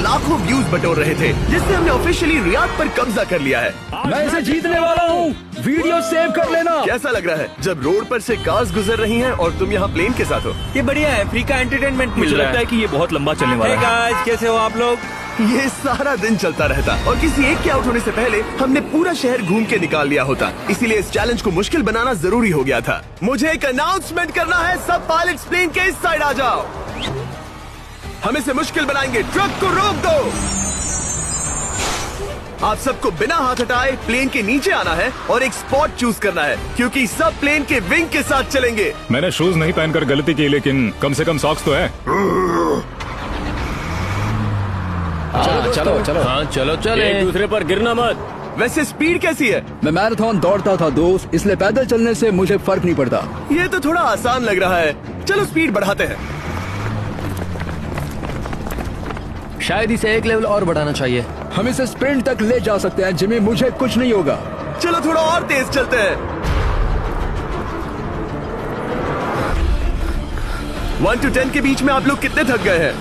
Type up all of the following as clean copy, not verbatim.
लाखों व्यूज बटोर रहे थे, जिससे हमने ऑफिशियली रियाद पर कब्जा कर लिया है। मैं इसे जीतने वाला हूँ, वीडियो सेव कर लेना। कैसा लग रहा है जब रोड पर से कार्स गुजर रही हैं और तुम यहाँ प्लेन के साथ हो? ये बढ़िया है, फ्री का एंटरटेनमेंट मिल मुझे रहा लगता है कि ये बहुत लंबा चलने वाला है। गाइस, कैसे हो आप लोग? ये सारा दिन चलता रहता और किसी एक के आउट होने से पहले हमने पूरा शहर घूम के निकाल लिया होता। इसीलिए इस चैलेंज को मुश्किल बनाना जरूरी हो गया था। मुझे एक अनाउंसमेंट करना है, सब पायलट्स प्लेन के इस साइड आ जाओ। हम इसे मुश्किल बनाएंगे, ट्रक को रोक दो। आप सबको बिना हाथ हटाए प्लेन के नीचे आना है और एक स्पॉट चूज करना है, क्योंकि सब प्लेन के विंग के साथ चलेंगे। मैंने शूज नहीं पहनकर गलती की, लेकिन कम से कम सॉक्स तो है। चलो हाँ चलो एक दूसरे पर गिरना मत। वैसे स्पीड कैसी है? मैं मैराथन दौड़ता था दोस्त, इसलिए पैदल चलने से मुझे फर्क नहीं पड़ता। ये तो थोड़ा आसान लग रहा है, चलो स्पीड बढ़ाते हैं। शायद इसे एक लेवल और बढ़ाना चाहिए। हम इसे स्प्रिंट तक ले जा सकते हैं जिमी, मुझे कुछ नहीं होगा। चलो थोड़ा और तेज चलते हैं। 1 to 10 के बीच में आप लोग कितने थक गए हैं?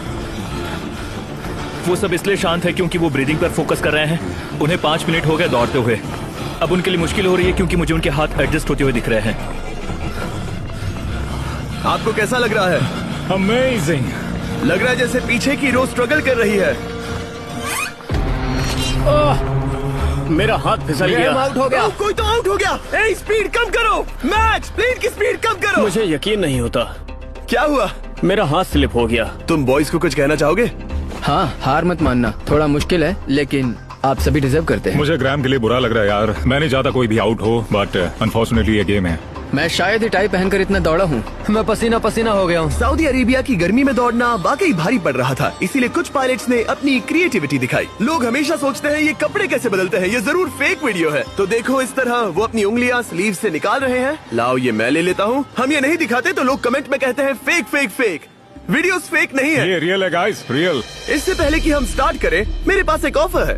वो सब इसलिए शांत है क्योंकि वो ब्रीदिंग पर फोकस कर रहे हैं। उन्हें 5 मिनट हो गए दौड़ते हुए। अब उनके लिए मुश्किल हो रही है क्योंकि मुझे उनके हाथ एडजस्ट होते हुए दिख रहे हैं। आपको कैसा लग रहा है? अमेजिंग। लग रहा है जैसे पीछे की रो स्ट्रगल कर रही है। मेरा हाथ फिसल गया। आउट हो गया। कोई तो आउट हो गया। ए, स्पीड कम करो। मैक्स, प्लेन की स्पीड कम करो। मुझे यकीन नहीं होता, क्या हुआ? मेरा हाथ स्लिप हो गया। तुम बॉयज को कुछ कहना चाहोगे? हाँ, हार मत मानना। थोड़ा मुश्किल है लेकिन आप सभी डिजर्व करते हैं। मुझे ग्राम के लिए बुरा लग रहा है यार। मैं नहीं चाहता कोई भी आउट हो, बट अनफॉर्चुनेटली ये गेम है। मैं शायद ही टाई पहनकर इतना दौड़ा हूँ। मैं पसीना पसीना हो गया हूँ। सऊदी अरेबिया की गर्मी में दौड़ना वाकई भारी पड़ रहा था, इसीलिए कुछ पायलट्स ने अपनी क्रिएटिविटी दिखाई। लोग हमेशा सोचते हैं ये कपड़े कैसे बदलते हैं, ये जरूर फेक वीडियो है। तो देखो इस तरह वो अपनी उंगलियां स्लीव से निकाल रहे हैं। लाओ ये मैं ले लेता हूँ। हम ये नहीं दिखाते तो लोग कमेंट में कहते हैं fake fake fake. Videos fake नहीं है, ये रियल है गाइस, रियल। इससे पहले कि हम स्टार्ट करें, मेरे पास एक ऑफर है।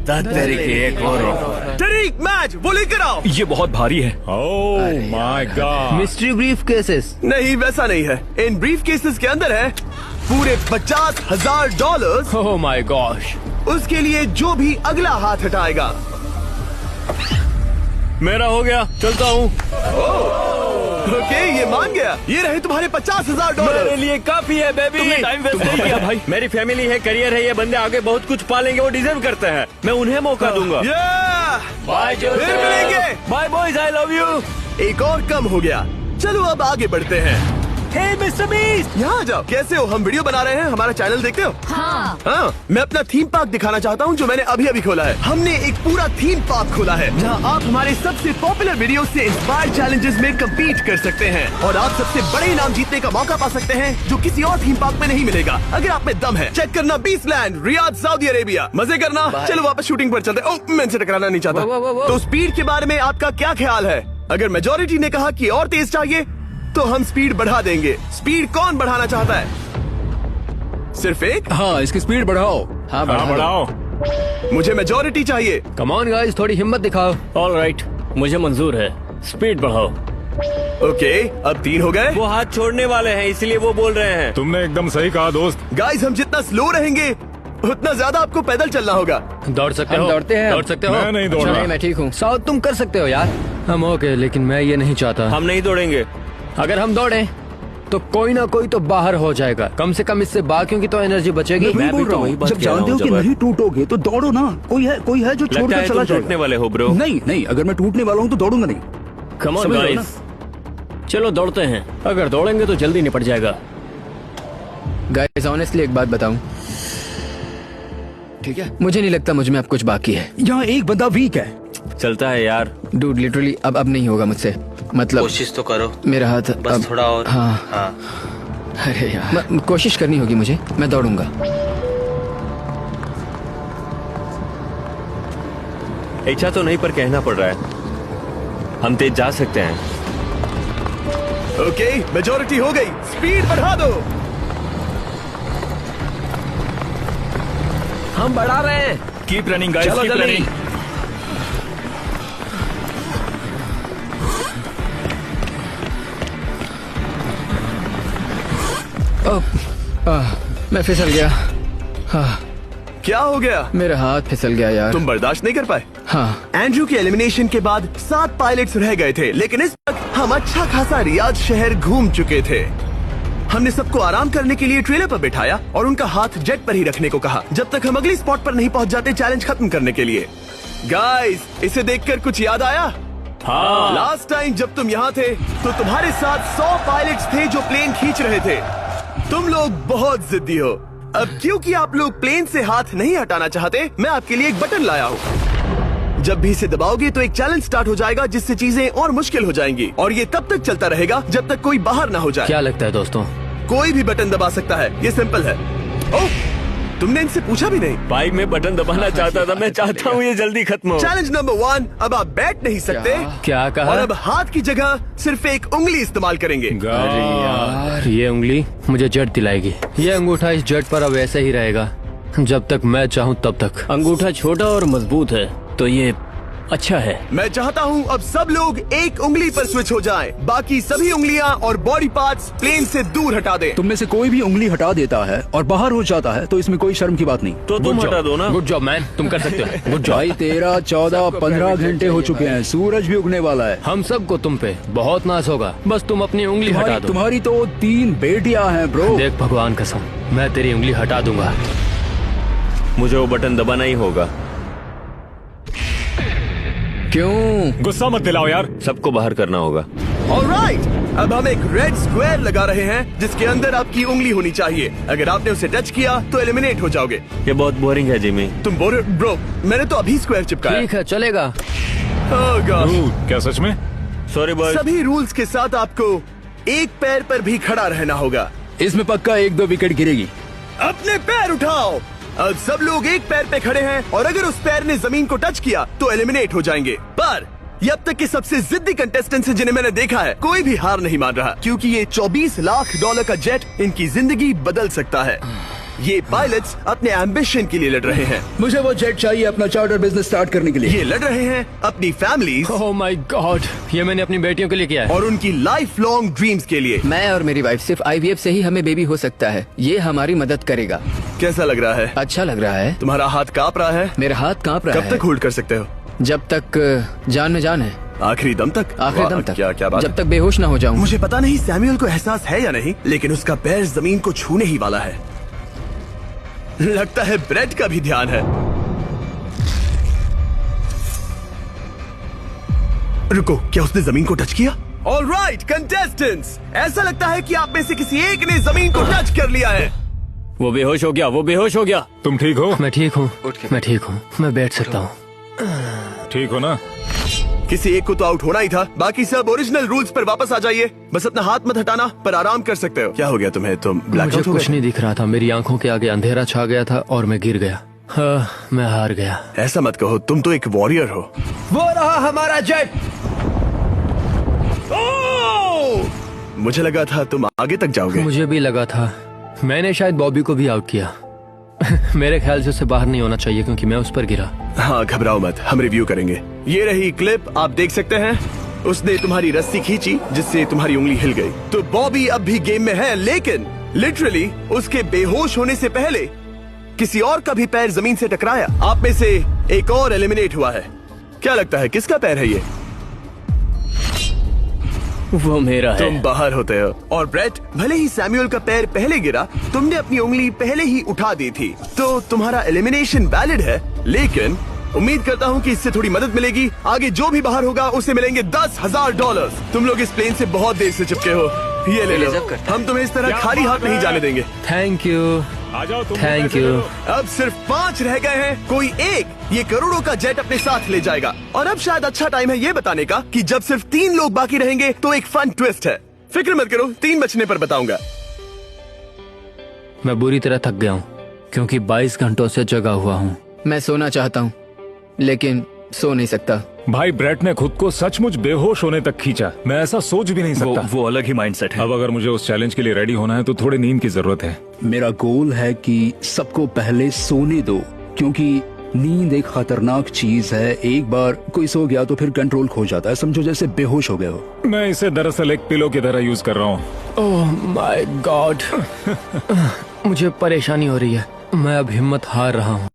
एक और तरीक मैच वो लेकर आओ। ये बहुत भारी है। Oh my God. Mystery brief cases. नहीं वैसा नहीं है, इन ब्रीफ केसेस के अंदर है पूरे $50,000। Oh my gosh. उसके लिए जो भी अगला हाथ हटाएगा। मेरा हो गया, चलता हूँ। ओके, ये मान गया। ये रहे तुम्हारे मेरे $50,000। लिए काफी है बेबी। तुमने टाइम वेस्ट नहीं किया भाई। मेरी फैमिली है, करियर है, ये बंदे आगे बहुत कुछ पालेंगे, वो डिजर्व करते हैं। मैं उन्हें मौका दूंगा। बाय, फिर मिलेंगे। Bye boys, I love you. एक और कम हो गया। चलो अब आगे बढ़ते हैं। हे मिस्टर बीस्ट, यहाँ आ जाओ। कैसे हो? हम वीडियो बना रहे हैं, हमारा चैनल देखते हो? हाँ, मैं अपना थीम पार्क दिखाना चाहता हूँ जो मैंने अभी अभी खोला है। हमने एक पूरा थीम पार्क खोला है जहाँ आप हमारे सबसे पॉपुलर वीडियो से इंस्पायर्ड चैलेंजेस में कम्पीट कर सकते हैं और आप सबसे बड़े इनाम जीतने का मौका पा सकते हैं जो किसी और थीम पार्क में नहीं मिलेगा। अगर आप में दम है, चेक करना बीचलैंड, रियाद, सऊदी अरेबिया। मजे करना। चलो वापस शूटिंग पर चलते। ओह, मैं इनसे टकराना नहीं चाहता। तो स्पीड के बारे में आपका क्या ख्याल है? अगर मेजोरिटी ने कहा कि और तेज चाहिए तो हम स्पीड बढ़ा देंगे। स्पीड कौन बढ़ाना चाहता है? सिर्फ एक? हाँ, इसकी स्पीड बढ़ाओ। हाँ, बढ़ाओ। मुझे मेजोरिटी चाहिए। कम ऑन गाइस, थोड़ी हिम्मत दिखाओ। ऑल राइट, मुझे मंजूर है। स्पीड बढ़ाओ। ओके, अब 3 हो गए। वो हाथ छोड़ने वाले हैं, इसलिए वो बोल रहे हैं। तुमने एकदम सही कहा दोस्त। गाइस, हम जितना स्लो रहेंगे उतना ज्यादा आपको पैदल चलना होगा। दौड़ सकते हम हो? दौड़ते हैं। दौड़ सकते हो? मैं नहीं दौड़ अच्छा, रहा। नहीं, मैं ठीक हूँ। साउथ तुम कर सकते हो यार। हम ओके, लेकिन मैं ये नहीं चाहता। हम नहीं दौड़ेंगे। अगर हम दौड़े तो कोई ना कोई तो बाहर हो जाएगा। कम से कम इससे बाकियों की तो एनर्जी बचेगी। मैं बोल रहा हूँ, जब जानते हो कि नहीं टूटोगे तो दौड़ो ना। कोई है जो लगता छोड़कर है चला तुम टूटने जाएगा। वाले हो ब्रो। नहीं, अगर मैं टूटने वाला हूँ तो दौड़ूंगा नहीं। कम ऑन समझ रहे हो गाइस, चलो दौड़ते हैं। अगर दौड़ेंगे तो जल्दी निपट जाएगा। गाइस, ऑनेस्टली एक बात बताऊं, ठीक है, मुझे नहीं लगता मुझ में अब कुछ बाकी है। यहाँ एक बंदा वीक है। चलता है यार, डूड, लिटरली अब नहीं होगा मुझसे। मतलब कोशिश तो करो। मेरा हाथ बस अब, थोड़ा और। हाँ। अरे यार, कोशिश करनी होगी मुझे। मैं दौड़ूंगा। इच्छा तो नहीं पर कहना पड़ रहा है। हम तेज जा सकते हैं। ओके, मेजोरिटी हो गई। स्पीड बढ़ा दो। हम बढ़ा रहे हैं। कीप रनिंग गाइस, चलो कीप जल्दी। रनिंग। मैं फिसल गया। क्या हो गया? मेरा हाथ फिसल गया यार। तुम बर्दाश्त नहीं कर पाए? हाँ। एंड्रू के एलिमिनेशन के बाद 7 पायलट्स रह गए थे, लेकिन इस वक्त हम अच्छा खासा रियाद शहर घूम चुके थे। हमने सबको आराम करने के लिए ट्रेलर पर बिठाया और उनका हाथ जेट पर ही रखने को कहा जब तक हम अगली स्पॉट पर नहीं पहुंच जाते चैलेंज खत्म करने के लिए। गाइस, इसे देखकर कुछ याद आया? हाँ। लास्ट टाइम जब तुम यहाँ थे तो तुम्हारे साथ 100 पायलट्स थे जो प्लेन खींच रहे थे। तुम लोग बहुत जिद्दी हो। अब क्योंकि आप लोग प्लेन से हाथ नहीं हटाना चाहते, मैं आपके लिए एक बटन लाया हूँ। जब भी इसे दबाओगे तो एक चैलेंज स्टार्ट हो जाएगा जिससे चीजें और मुश्किल हो जाएंगी और ये तब तक चलता रहेगा जब तक कोई बाहर ना हो जाए। क्या लगता है दोस्तों? कोई भी बटन दबा सकता है, ये सिंपल है। ओह, तुमने इनसे पूछा भी नहीं। भाई मैं बटन दबाना चाहता था, मैं चाहता हूँ ये जल्दी खत्म हो। चैलेंज नंबर 1, अब आप बैठ नहीं सकते। क्या कहा? और अब हाथ की जगह सिर्फ एक उंगली इस्तेमाल करेंगे। अरे यार, ये उंगली मुझे जट दिलाएगी। ये अंगूठा इस जट पर अब ऐसे ही रहेगा जब तक मैं चाहूँ तब तक। अंगूठा छोटा और मजबूत है तो ये अच्छा है। मैं चाहता हूँ अब सब लोग एक उंगली पर स्विच हो जाएं। बाकी सभी उंगलियां और बॉडी पार्ट्स प्लेन से दूर हटा दें। तुम में से कोई भी उंगली हटा देता है और बाहर हो जाता है तो इसमें कोई शर्म की बात नहीं। तो तुम हटा दो ना। गुड जॉब मैन, तुम कर सकते हो। Good job. भाई 13, 14, 15 घंटे हो चुके हैं, सूरज भी उगने वाला है। हम सबको तुम पे बहुत नाज होगा, बस तुम अपनी उंगली हटा दो। तुम्हारी तो 3 बेटियां हैं ब्रो। देख भगवान कसम, मैं तेरी उंगली हटा दूंगा। मुझे वो बटन दबाना ही होगा। क्यों? गुस्सा मत दिलाओ यार। सबको बाहर करना होगा। ऑलराइट, अब हम एक रेड स्क्वायर लगा रहे हैं जिसके अंदर आपकी उंगली होनी चाहिए। अगर आपने उसे टच किया तो एलिमिनेट हो जाओगे। ये बहुत बोरिंग है जिमी। तुम बोल ब्रो, मैंने तो अभी स्क्वायर चिपकाया। ठीक है, चलेगा। Oh gosh। क्या सच में? Sorry boy. सभी रूल्स के साथ आपको एक पैर पर भी खड़ा रहना होगा। इसमें पक्का 1-2 विकेट गिरेगी। अपने पैर उठाओ। अब सब लोग एक पैर पे खड़े हैं और अगर उस पैर ने जमीन को टच किया तो एलिमिनेट हो जाएंगे। पर ये अब तक के सबसे जिद्दी कंटेस्टेंट्स हैं जिन्हें मैंने देखा है। कोई भी हार नहीं मान रहा क्योंकि ये $24 लाख का जेट इनकी जिंदगी बदल सकता है। ये पायलट्स अपने एम्बिशन के लिए लड़ रहे हैं। मुझे वो जेट चाहिए अपना चार्टर बिजनेस स्टार्ट करने के लिए। ये लड़ रहे हैं अपनी फैमिलीज ओह माय गॉड, ये मैंने अपनी बेटियों के लिए किया है। और उनकी लाइफ लॉन्ग ड्रीम्स के लिए। मैं और मेरी वाइफ सिर्फ IVF से ही हमें बेबी हो सकता है। ये हमारी मदद करेगा। कैसा लग रहा है? अच्छा लग रहा है। तुम्हारा हाथ कांप रहा है? मेरा हाथ कांप रहा कब है। तक होल्ड कर सकते हो? जब तक जान में जान है। आखिरी दम तक? आखिरी वाह, दम तक। क्या बात जब है। तक बेहोश ना हो जाऊं। मुझे पता नहीं सैमुअल को एहसास है या नहीं, लेकिन उसका पैर जमीन को छूने ही वाला है। लगता है ब्रेड का भी ध्यान है। रुको, क्या उसने जमीन को टच किया? ऑलराइट कंटेस्टेंट्स, ऐसा लगता है कि आप में से किसी एक ने जमीन को टच कर लिया है। वो बेहोश हो गया, वो बेहोश हो गया। तुम ठीक हो? मैं ठीक हूँ, मैं ठीक हूँ, मैं बैठ सकता हूँ। ठीक हो ना? किसी एक को तो आउट होना ही था। बाकी सब ओरिजिनल रूल्स पर वापस आ जाइए। बस अपना हाथ मत हटाना, पर आराम कर सकते हो। क्या हो गया तुम्हें? तुम मुझे ब्लैकआउट हो कुछ गए? नहीं दिख रहा था, मेरी आंखों के आगे अंधेरा छा गया था और मैं गिर गया। हाँ, मैं हार गया। ऐसा मत कहो, तुम तो एक वॉरियर हो। वो रहा हमारा जेट। मुझे लगा था तुम आगे तक जाओगे। मुझे भी लगा था। मैंने शायद बॉबी को भी आउट किया। मेरे ख्याल से उसे बाहर नहीं होना चाहिए क्योंकि मैं उस पर गिरा। हाँ, घबराओ मत, हम रिव्यू करेंगे। ये रही क्लिप, आप देख सकते हैं। उसने तुम्हारी रस्सी खींची जिससे तुम्हारी उंगली हिल गई। तो बॉबी अब भी गेम में है, लेकिन लिटरली उसके बेहोश होने से पहले किसी और का भी पैर जमीन से टकराया। आप में से एक और एलिमिनेट हुआ है। क्या लगता है किसका पैर है ये? वो मेरा है। तुम बाहर होते हो। और ब्रेट, भले ही सैमुअल का पैर पहले गिरा, तुमने अपनी उंगली पहले ही उठा दी थी, तो तुम्हारा एलिमिनेशन वैलिड है। लेकिन उम्मीद करता हूँ कि इससे थोड़ी मदद मिलेगी। आगे जो भी बाहर होगा उसे मिलेंगे $10,000। तुम लोग इस प्लेन से बहुत देर से चिपके हो, ये ले लो। हम तुम्हें इस तरह खाली हाथ नहीं जाने देंगे। थैंक यू, आ जाओ तुम। Thank you. अब सिर्फ 5 रह गए हैं। कोई एक ये करोड़ों का जेट अपने साथ ले जाएगा। और अब शायद अच्छा टाइम है ये बताने का कि जब सिर्फ 3 लोग बाकी रहेंगे तो एक फन ट्विस्ट है। फिक्र मत करो, 3 बचने पर बताऊंगा। मैं बुरी तरह थक गया हूँ क्योंकि 22 घंटों से जगा हुआ हूँ। मैं सोना चाहता हूँ लेकिन सो नहीं सकता। भाई ब्रेट ने खुद को सचमुच बेहोश होने तक खींचा। मैं ऐसा सोच भी नहीं सकता। वो अलग ही माइंडसेट है। अब अगर मुझे उस चैलेंज के लिए रेडी होना है तो थोड़ी नींद की जरूरत है। मेरा गोल है कि सबको पहले सोने दो, क्योंकि नींद एक खतरनाक चीज है। एक बार कोई सो गया तो फिर कंट्रोल खो जाता है, समझो जैसे बेहोश हो गए हो। मैं इसे दरअसल एक पिलो की तरह यूज कर रहा हूँ। ओह माय गॉड, मुझे परेशानी हो रही है। मैं अब हिम्मत हार रहा हूँ।